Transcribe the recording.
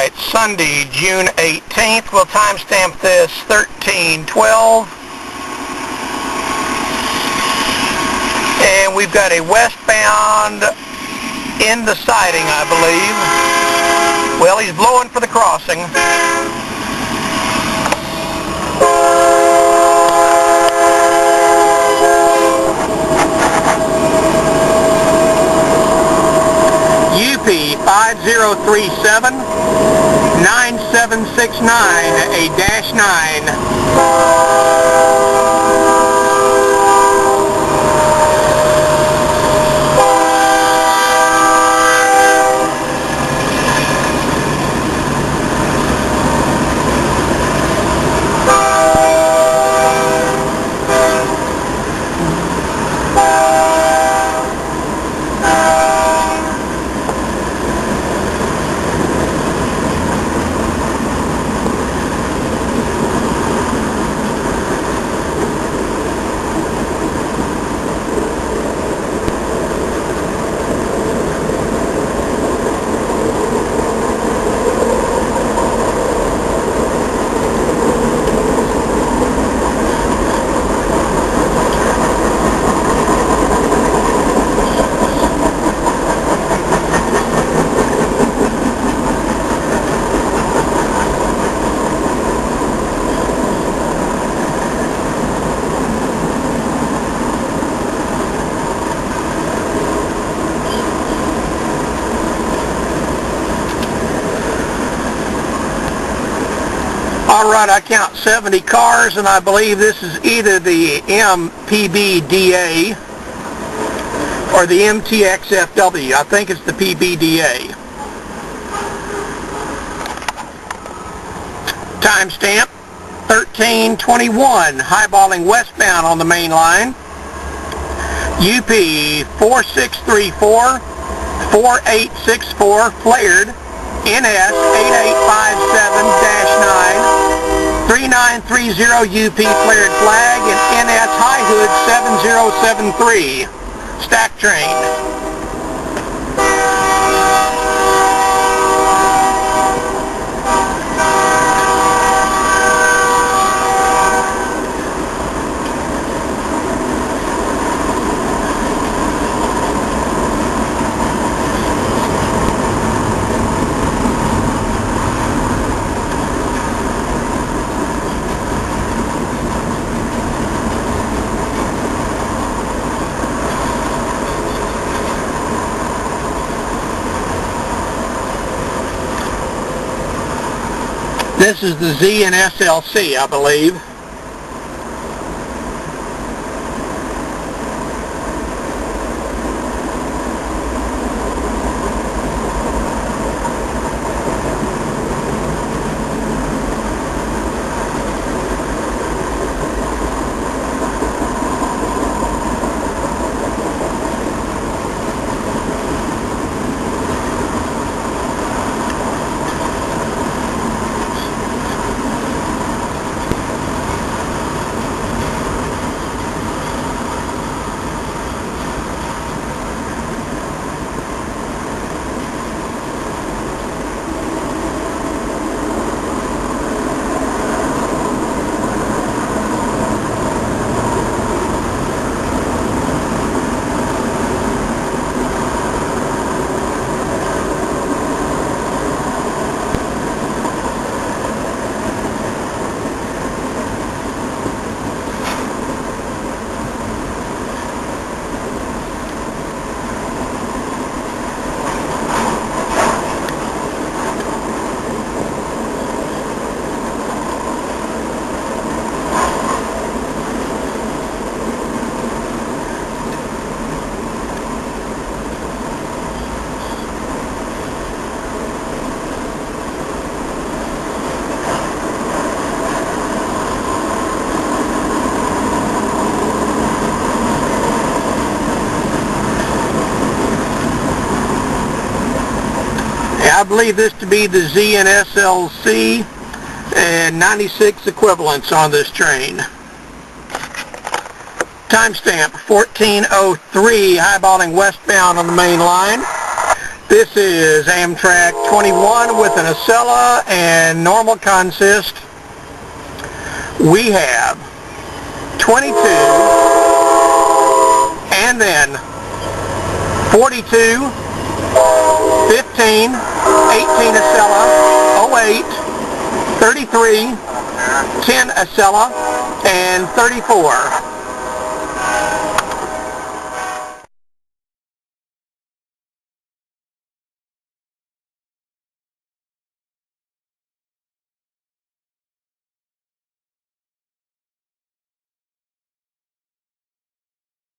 Alright, Sunday, June 18th. We'll timestamp this 13:12. And we've got a westbound in the siding, I believe. Well, he's blowing for the crossing. UP 5037 9769 A-9. Alright, I count 70 cars, and I believe this is either the MPBDA or the MTXFW. I think it's the PBDA. Timestamp 13:21, highballing westbound on the main line. UP 4634 4864 flared. NS 8857-9 3930 UP flared flag, and NS High Hood 7073 stack train. This is the Z and SLC, I believe. I believe this to be the Z and SLC, and 96 equivalents on this train. Timestamp 14:03, highballing westbound on the main line. This is Amtrak 21 with an Acela and normal consist. We have 22 and then 42, 15, 18 Acela, 08, 33, 10 Acela, and 34.